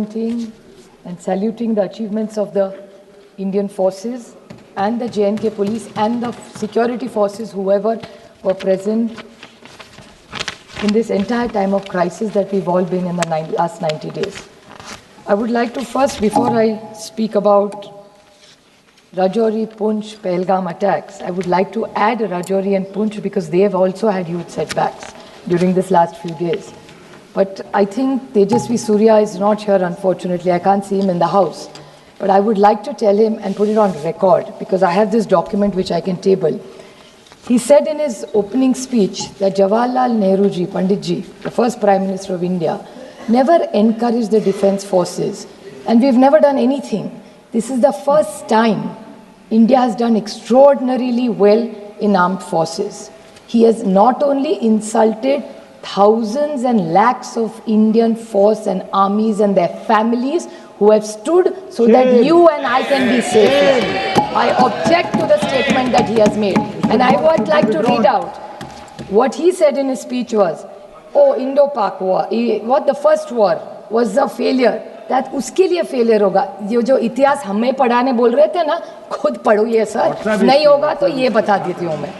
complimenting and saluting the achievements of the Indian forces and the J&K police and the security forces, whoever were present in this entire time of crisis that we've all been in the last 90 days. I would like to first, before I speak about Rajouri, Poonch, Pahalgam attacks, I would like to add Rajouri and Poonch because they have also had huge setbacks during this last few days. But I think Tejasvi Surya is not here, unfortunately. I can't see him in the house. But I would like to tell him and put it on record because I have this document which I can table. He said in his opening speech that Jawaharlal Nehru ji, Pandit ji, the first Prime Minister of India, never encouraged the defense forces. And we've never done anything. This is the first time India has done extraordinarily well in armed forces. He has not only insulted thousands and lakhs of Indian force and armies and their families who have stood so that you and I can be safe. I object to the statement that he has made. And I would like to read out what he said in his speech was, oh, Indo-Pak war, what the first war was a failure. That उसके लिए failure होगा. ये जो इतिहास हमें पढ़ाने बोल रहे थे ना, खुद पढ़ो ये सर. नहीं होगा तो ये बता देती हूँ मैं.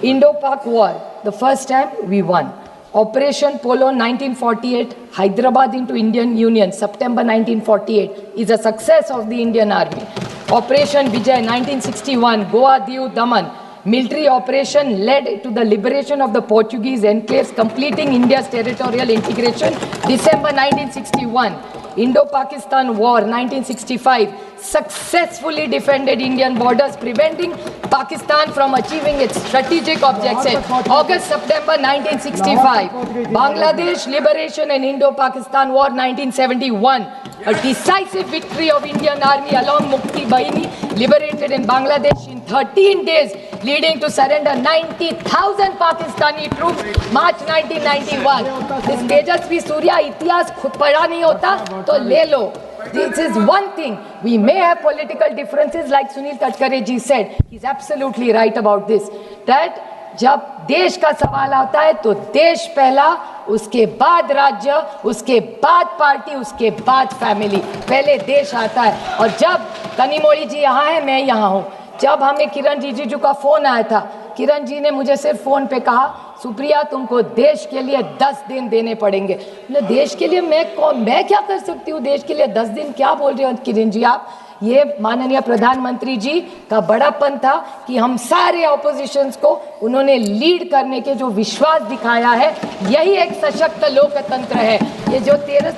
Indo-Pak war, the first time we won. Operation Polo 1948, Hyderabad into Indian Union, September 1948, is a success of the Indian Army. Operation Vijay 1961, Goa, Diu, Daman, military operation led to the liberation of the Portuguese enclaves, completing India's territorial integration, December 1961. Indo-Pakistan War 1965 successfully defended Indian borders, preventing Pakistan from achieving its strategic objectives. August-September 1965, Bangladesh liberation and Indo-Pakistan War 1971. A decisive victory of Indian Army along Mukti Bahini liberated in Bangladesh in 13 days, leading to surrender 90,000 Pakistani troops, March 1991. This Tejasvi Surya इतिहास खुद पढ़ा नहीं होता तो ले लो. This is one thing. We may have political differences, like Sunil Tadkare ji said. He's absolutely right about this. That जब देश का सवाल आता है तो देश पहला, उसके बाद राज्य, उसके बाद पार्टी, उसके बाद फैमिली. पहले देश आता है. और जब कनिमोळी जी यहाँ है, मैं यहाँ हूँ. जब हमें किरण रिजिजू का फोन आया था, किरण जी ने मुझे सिर्फ फोन पे कहा, सुप्रिया तुमको देश के लिए 10 दिन देने पड़ेंगे. देश के लिए मैं क्या कर सकती हूँ? देश के लिए 10 दिन क्या बोल रहे हो किरण जी आप? ये माननीय प्रधानमंत्री जी का बड़ापन था कि हम सारे ऑपोजिशंस को उन्होंने लीड करने के जो विश्वास दिखाया है, यही एक सशक्त लोकतंत्र है. ये जो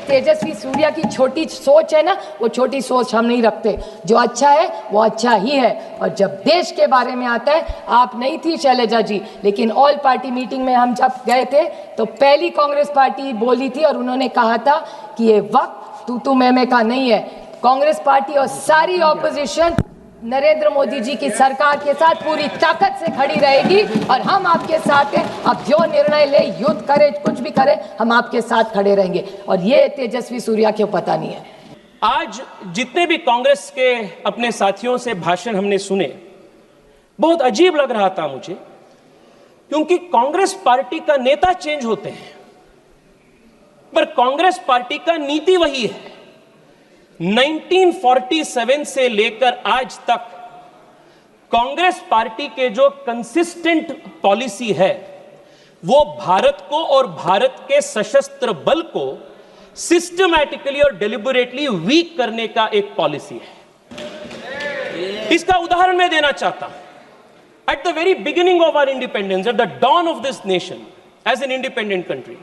तेजस्वी सूर्या की छोटी सोच है ना, वो छोटी सोच हम नहीं रखते. जो अच्छा है वो अच्छा ही है. और जब देश के बारे में आता है, आप नहीं थी शैलजा जी, लेकिन ऑल पार्टी मीटिंग में हम जब गए थे तो पहली कांग्रेस पार्टी बोली थी और उन्होंने कहा था कि ये वक्त तू मैं का नहीं है. कांग्रेस पार्टी और सारी ऑपोजिशन नरेंद्र मोदी जी की सरकार के साथ पूरी ताकत से खड़ी रहेगी और हम आपके साथ हैं. आप जो निर्णय ले, युद्ध करे, कुछ भी करे, हम आपके साथ खड़े रहेंगे. और ये तेजस्वी सूर्या क्यों पता नहीं है. आज जितने भी कांग्रेस के अपने साथियों से भाषण हमने सुने, बहुत अजीब लग रहा था मुझे, क्योंकि कांग्रेस पार्टी का नेता चेंज होते हैं पर कांग्रेस पार्टी का नीति वही है. 1947 से लेकर आज तक कांग्रेस पार्टी के जो कंसिस्टेंट पॉलिसी है, वो भारत को और भारत के सशस्त्र बल को सिस्टमैटिकली और डेलिबरेटली वीक करने का एक पॉलिसी है. इसका उदाहरण मैं देना चाहता हूं. At the very beginning of our independence, at the dawn of this nation as an independent country,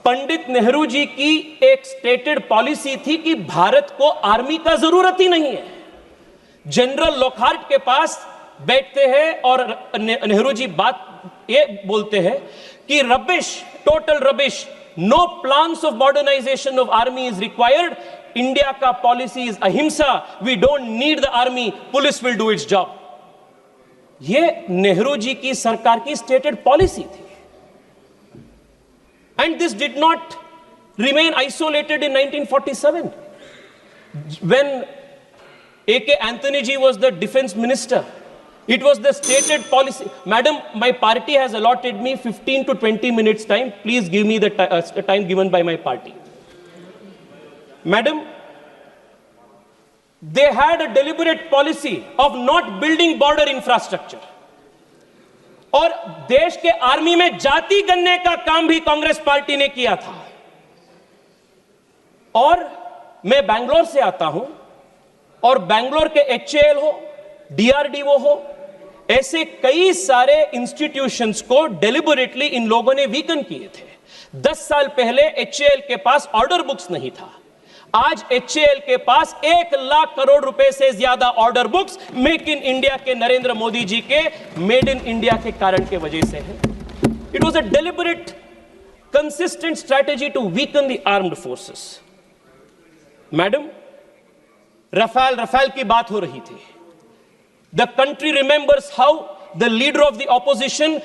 Pandit Nehru ji की एक स्टेटेड पॉलिसी थी कि भारत को आर्मी का जरूरत ही नहीं है. जनरल लॉकहार्ट के पास बैठते हैं और नेहरू जी बात ये बोलते हैं कि rubbish, total rubbish, no plans of modernisation of army is required. India का policy is ahimsa. We don't need the army, police will do its job. ये नेहरू जी की सरकार की स्टेटेड पॉलिसी थी. And this did not remain isolated in 1947. When A.K. Anthony ji was the defense minister, it was the stated policy. Madam, my party has allotted me 15 to 20 minutes time. Please give me the time given by my party. Madam, they had a deliberate policy of not building border infrastructure. और देश के army में जाति गणने का काम भी Congress party ने किया था। और मैं बैंगलोर से आता हूं, और बैंगलोर के HAL हो, DRDO हो, ऐसे कई सारे इंस्टीट्यूशंस को डेलिबरेटली इन लोगों ने वीकन किए थे। 10 साल पहले HAL के पास ऑर्डर बुक्स नहीं था। आज HAL के पास 1 लाख करोड़ रुपए से ज्यादा order books make in India के नरेंद्र मोदी जी के मेड इन इंडिया के कारण के वजह से है। It was a deliberate consistent strategy to weaken the armed forces. Madam, Rafale की बात हो रही थी। The country remembers how the leader of the opposition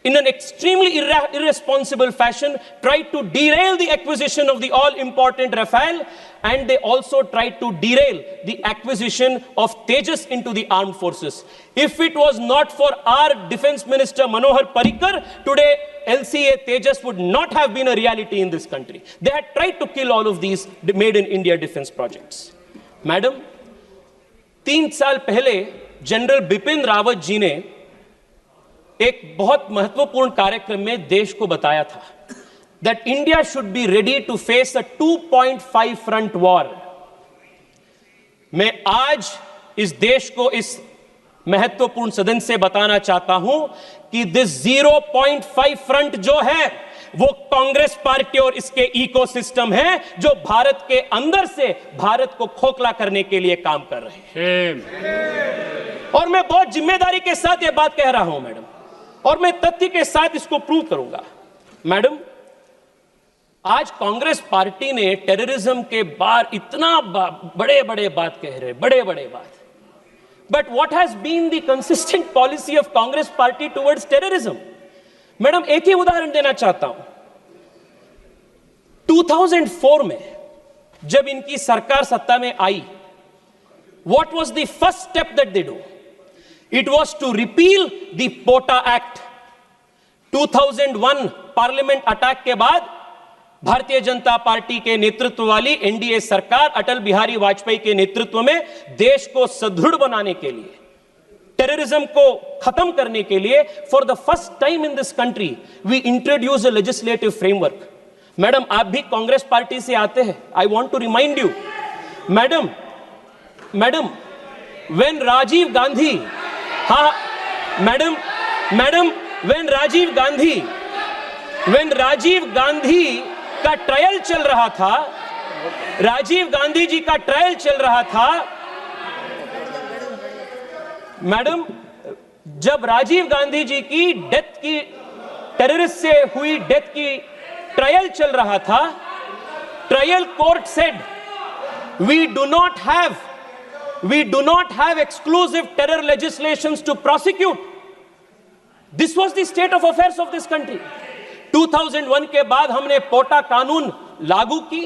in an extremely irresponsible fashion tried to derail the acquisition of the all-important Rafale, and they also tried to derail the acquisition of Tejas into the armed forces. If it was not for our Defense Minister Manohar Parrikar, today LCA Tejas would not have been a reality in this country. They had tried to kill all of these made in India defense projects. Madam, 3 साल पहले general Bipin Rawat ji ने एक बहुत महत्वपूर्ण कार्यक्रम में देश को बताया था that India should be ready to face a 2.5 front war. मैं आज इस देश को इस महत्वपूर्ण सदन से बताना चाहता हूं कि दिस 0.5 फ्रंट जो है वो कांग्रेस पार्टी और इसके इकोसिस्टम है, जो भारत के अंदर से भारत को खोखला करने के लिए काम कर रहे हैं। और मैं बहुत जिम्मेदारी के साथ यह बात कह रहा हूं मैडम, और मैं तथ्य के साथ इसको प्रूव करूंगा। मैडम, आज कांग्रेस पार्टी ने टेररिज्म के बार इतना बड़े बड़े बात कह रहे, बड़े बड़े बात, but what has been the consistent policy of Congress party towards terrorism? Madam, एक ही उदाहरण देना चाहता हूं। 2004 में जब इनकी सरकार सत्ता में आई, what was the first step that they do? It was to repeal the POTA Act. 2001 parliament attack के बाद भारतीय जनता पार्टी के नेतृत्व वाली एनडीए सरकार अटल बिहारी वाजपेयी के नेतृत्व में देश को सुदृढ़ बनाने के लिए, टेररिज्म को खत्म करने के लिए, for the first time in this country we introduce a legislative framework. Madam, आप भी कांग्रेस पार्टी से आते हैं। I want to remind you, madam, when Rajiv Gandhi, हाँ मैडम, व्हेन राजीव गांधी का ट्रायल चल रहा था, राजीव गांधी जी का ट्रायल चल रहा था, मैडम, जब राजीव गांधी जी की डेथ की, टेररिस्ट से हुई डेथ की ट्रायल चल रहा था, trial court said we do not have exclusive terror legislations to prosecute. This was the state of affairs of this country. 2001 के बाद हमने पोटा कानून लागू की,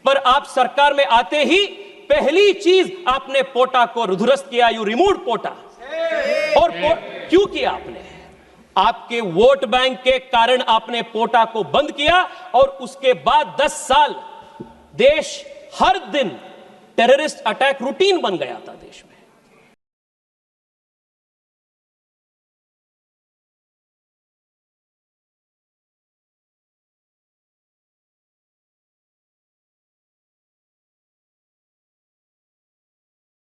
पर आप सरकार में आते ही पहली चीज आपने पोटा को दुरुस्त किया, यू रिमूव्ड पोटा। और क्यों किया आपने? आपके वोट बैंक के कारण आपने पोटा को बंद किया, और उसके बाद 10 साल देश हर दिन टेररिस्ट अटैक रूटीन बन गया था देश में।